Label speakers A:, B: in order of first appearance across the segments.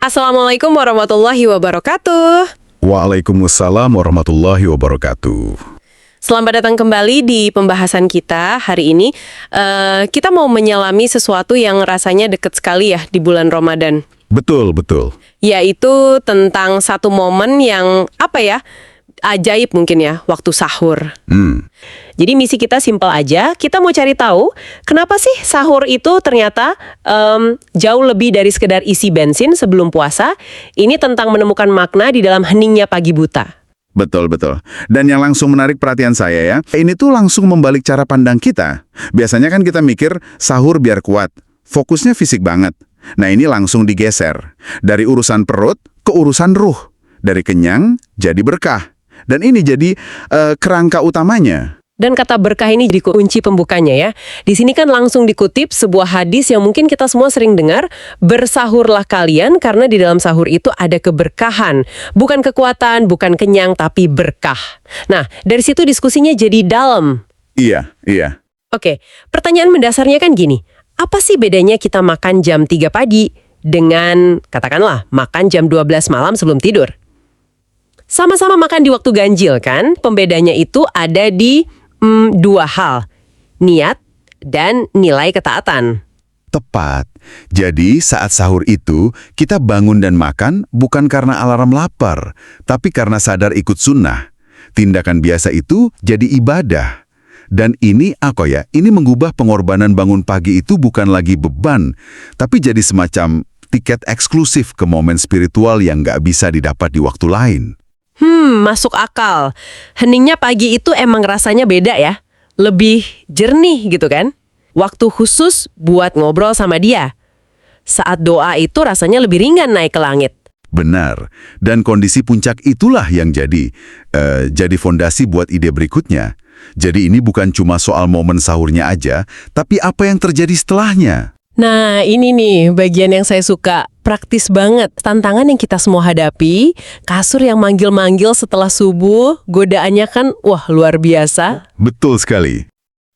A: Assalamualaikum warahmatullahi wabarakatuh.
B: Waalaikumsalam warahmatullahi wabarakatuh.
A: Selamat datang kembali di pembahasan kita hari ini. Kita mau menyelami sesuatu yang rasanya dekat sekali ya di bulan Ramadan.
B: Betul, betul.
A: Yaitu tentang satu momen yang ajaib mungkin ya, waktu sahur. Jadi misi kita simpel aja, kita mau cari tahu kenapa sih sahur itu ternyata jauh lebih dari sekedar isi bensin sebelum puasa. Ini tentang menemukan makna di dalam heningnya pagi buta.
B: Betul, betul. Dan yang langsung menarik perhatian saya ya, ini tuh langsung membalik cara pandang kita. Biasanya kan kita mikir sahur biar kuat, fokusnya fisik banget. Nah ini langsung digeser. Dari urusan perut ke urusan ruh. Dari kenyang jadi berkah. Dan ini jadi kerangka utamanya.
A: Dan kata berkah ini jadi kunci pembukanya ya. Di sini kan langsung dikutip sebuah hadis yang mungkin kita semua sering dengar, bersahurlah kalian karena di dalam sahur itu ada keberkahan. Bukan kekuatan, bukan kenyang, tapi berkah. Nah, dari situ diskusinya jadi dalam.
B: Iya.
A: Oke, pertanyaan mendasarnya kan gini, apa sih bedanya kita makan jam 3 pagi dengan, katakanlah, makan jam 12 malam sebelum tidur? Sama-sama makan di waktu ganjil kan? Pembedanya itu ada di dua hal, niat dan nilai ketaatan.
B: Tepat. Jadi saat sahur itu, kita bangun dan makan bukan karena alarm lapar, tapi karena sadar ikut sunnah. Tindakan biasa itu jadi ibadah. Dan ini ini mengubah pengorbanan bangun pagi itu bukan lagi beban, tapi jadi semacam tiket eksklusif ke momen spiritual yang nggak bisa didapat di waktu lain.
A: Masuk akal. Heningnya pagi itu emang rasanya beda ya. Lebih jernih gitu kan. Waktu khusus buat ngobrol sama dia. Saat doa itu rasanya lebih ringan naik ke langit.
B: Benar. Dan kondisi puncak itulah yang jadi fondasi buat ide berikutnya. Jadi ini bukan cuma soal momen sahurnya aja, tapi apa yang terjadi setelahnya.
A: Nah, ini nih bagian yang saya suka. Praktis banget. Tantangan yang kita semua hadapi, kasur yang manggil-manggil setelah subuh, godaannya kan, luar biasa.
B: Betul sekali.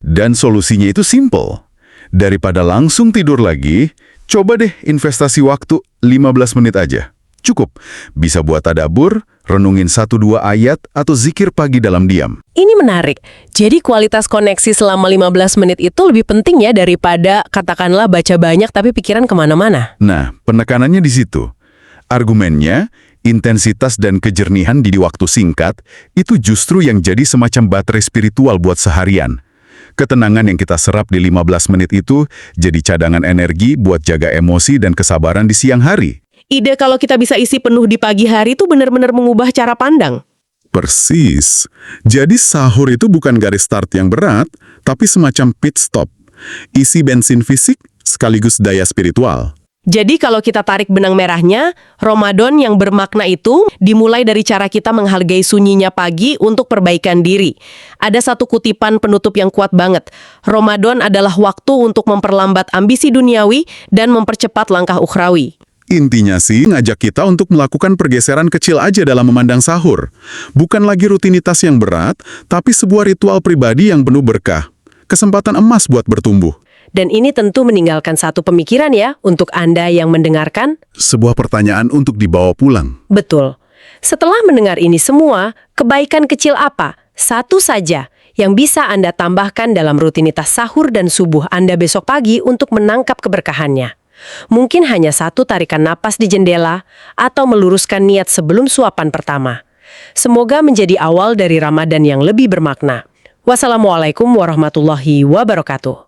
B: Dan solusinya itu simple. Daripada langsung tidur lagi, coba deh investasi waktu 15 menit aja. Cukup. Bisa buat tadabbur, renungin 1-2 ayat, atau zikir pagi dalam diam.
A: Ini menarik. Jadi kualitas koneksi selama 15 menit itu lebih penting ya daripada katakanlah baca banyak tapi pikiran kemana-mana.
B: Nah, penekanannya di situ. Argumennya, intensitas dan kejernihan di waktu singkat, itu justru yang jadi semacam baterai spiritual buat seharian. Ketenangan yang kita serap di 15 menit itu jadi cadangan energi buat jaga emosi dan kesabaran di siang hari.
A: Ide kalau kita bisa isi penuh di pagi hari itu benar-benar mengubah cara pandang.
B: Persis. Jadi sahur itu bukan garis start yang berat, tapi semacam pit stop. Isi bensin fisik sekaligus daya spiritual.
A: Jadi kalau kita tarik benang merahnya, Ramadan yang bermakna itu dimulai dari cara kita menghargai sunyinya pagi untuk perbaikan diri. Ada satu kutipan penutup yang kuat banget. Ramadan adalah waktu untuk memperlambat ambisi duniawi dan mempercepat langkah ukhrawi.
B: Intinya sih ngajak kita untuk melakukan pergeseran kecil aja dalam memandang sahur. Bukan lagi rutinitas yang berat, tapi sebuah ritual pribadi yang penuh berkah. Kesempatan emas buat bertumbuh.
A: Dan ini tentu meninggalkan satu pemikiran ya untuk Anda yang mendengarkan.
B: Sebuah pertanyaan untuk dibawa pulang.
A: Betul. Setelah mendengar ini semua, kebaikan kecil apa? Satu saja yang bisa Anda tambahkan dalam rutinitas sahur dan subuh Anda besok pagi untuk menangkap keberkahannya. Mungkin hanya satu tarikan napas di jendela atau meluruskan niat sebelum suapan pertama. Semoga menjadi awal dari Ramadan yang lebih bermakna. Wassalamualaikum warahmatullahi wabarakatuh.